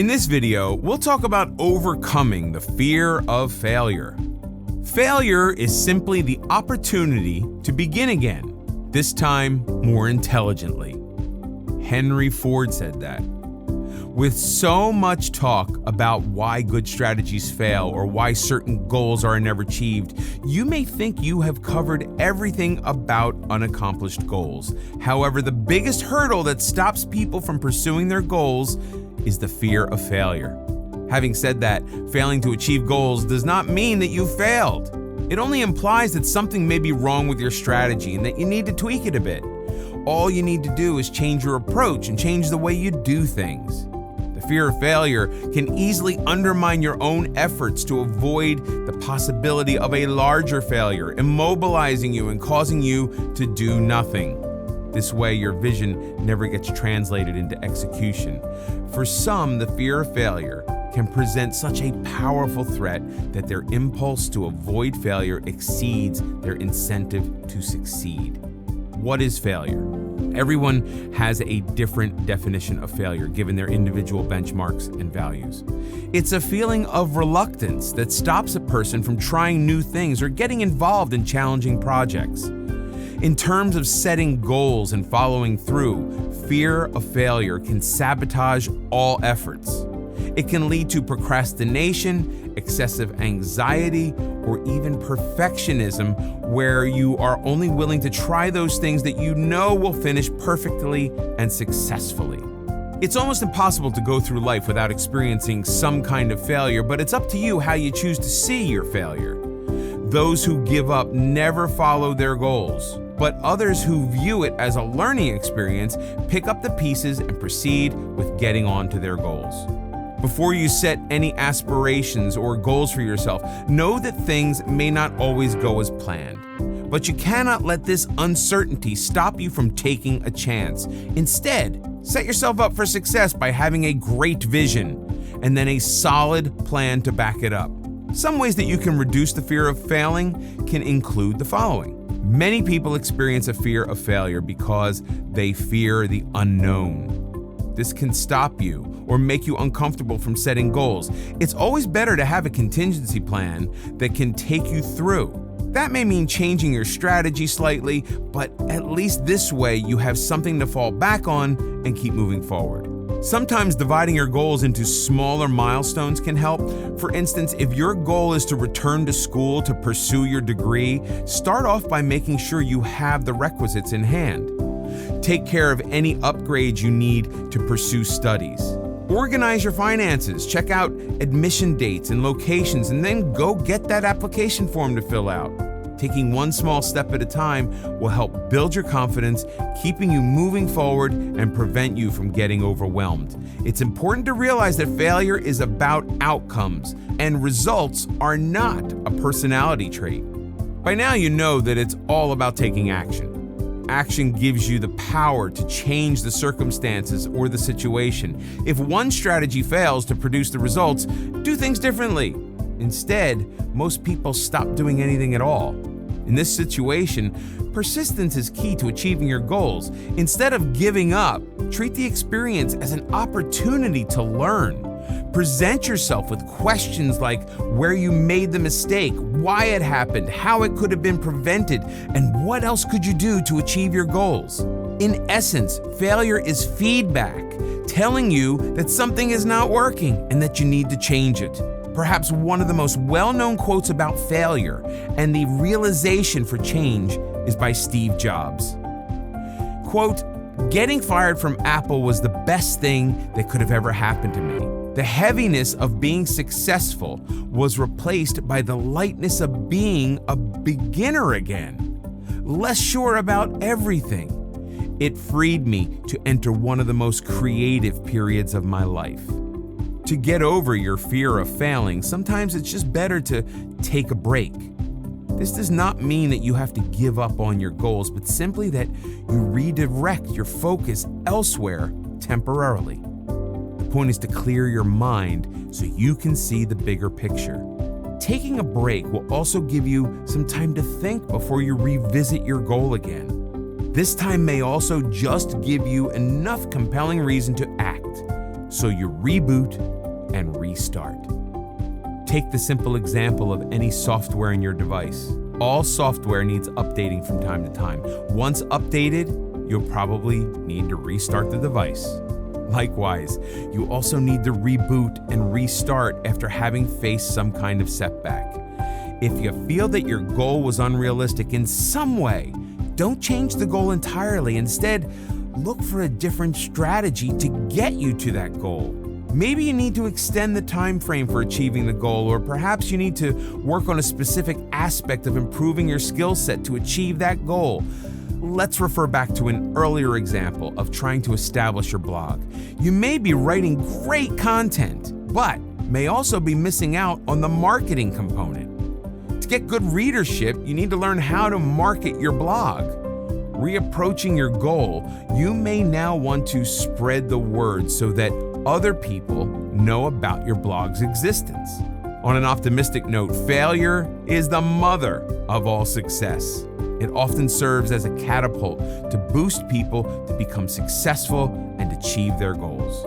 In this video, we'll talk about overcoming the fear of failure. Failure is simply the opportunity to begin again, this time more intelligently. Henry Ford said that. With so much talk about why good strategies fail or why certain goals are never achieved, you may think you have covered everything about unaccomplished goals. However, the biggest hurdle that stops people from pursuing their goals is the fear of failure. Having said that, failing to achieve goals does not mean that you failed. It only implies that something may be wrong with your strategy and that you need to tweak it a bit. All you need to do is change your approach and change the way you do things. The fear of failure can easily undermine your own efforts to avoid the possibility of a larger failure, immobilizing you and causing you to do nothing. This way, your vision never gets translated into execution. For some, the fear of failure can present such a powerful threat that their impulse to avoid failure exceeds their incentive to succeed. What is failure? Everyone has a different definition of failure given their individual benchmarks and values. It's a feeling of reluctance that stops a person from trying new things or getting involved in challenging projects. In terms of setting goals and following through, fear of failure can sabotage all efforts. It can lead to procrastination, excessive anxiety, or even perfectionism, where you are only willing to try those things that you know will finish perfectly and successfully. It's almost impossible to go through life without experiencing some kind of failure, but it's up to you how you choose to see your failure. Those who give up never follow their goals, but others who view it as a learning experience pick up the pieces and proceed with getting on to their goals. Before you set any aspirations or goals for yourself, know that things may not always go as planned. But you cannot let this uncertainty stop you from taking a chance. Instead, set yourself up for success by having a great vision and then a solid plan to back it up. Some ways that you can reduce the fear of failing can include the following. Many people experience a fear of failure because they fear the unknown. This can stop you or make you uncomfortable from setting goals. It's always better to have a contingency plan that can take you through. That may mean changing your strategy slightly, but at least this way you have something to fall back on and keep moving forward. Sometimes dividing your goals into smaller milestones can help. For instance, if your goal is to return to school to pursue your degree, start off by making sure you have the requisites in hand. Take care of any upgrades you need to pursue studies. Organize your finances, check out admission dates and locations, and then go get that application form to fill out. Taking one small step at a time will help build your confidence, keeping you moving forward and prevent you from getting overwhelmed. It's important to realize that failure is about outcomes, and results are not a personality trait. By now you know that it's all about taking action. Action gives you the power to change the circumstances or the situation. If one strategy fails to produce the results, do things differently. Instead, most people stop doing anything at all. In this situation, persistence is key to achieving your goals. Instead of giving up, treat the experience as an opportunity to learn. Present yourself with questions like where you made the mistake, why it happened, how it could have been prevented, and what else could you do to achieve your goals. In essence, failure is feedback, telling you that something is not working and that you need to change it. Perhaps one of the most well-known quotes about failure and the realization for change is by Steve Jobs. Quote, "Getting fired from Apple was the best thing that could have ever happened to me. The heaviness of being successful was replaced by the lightness of being a beginner again, less sure about everything. It freed me to enter one of the most creative periods of my life." To get over your fear of failing, sometimes it's just better to take a break. This does not mean that you have to give up on your goals, but simply that you redirect your focus elsewhere temporarily. The point is to clear your mind so you can see the bigger picture. Taking a break will also give you some time to think before you revisit your goal again. This time may also just give you enough compelling reason to act. so you reboot and restart. Take the simple example of any software in your device. All software needs updating from time to time. Once updated, you'll probably need to restart the device. Likewise, you also need to reboot and restart after having faced some kind of setback. If you feel that your goal was unrealistic in some way, don't change the goal entirely. Instead, look for a different strategy to get you to that goal. Maybe you need to extend the time frame for achieving the goal, or perhaps you need to work on a specific aspect of improving your skill set to achieve that goal. Let's refer back to an earlier example of trying to establish your blog. You may be writing great content, but may also be missing out on the marketing component. To get good readership, you need to learn how to market your blog. Reapproaching your goal, you may now want to spread the word so that other people know about your blog's existence. On an optimistic note, failure is the mother of all success. It often serves as a catapult to boost people to become successful and achieve their goals.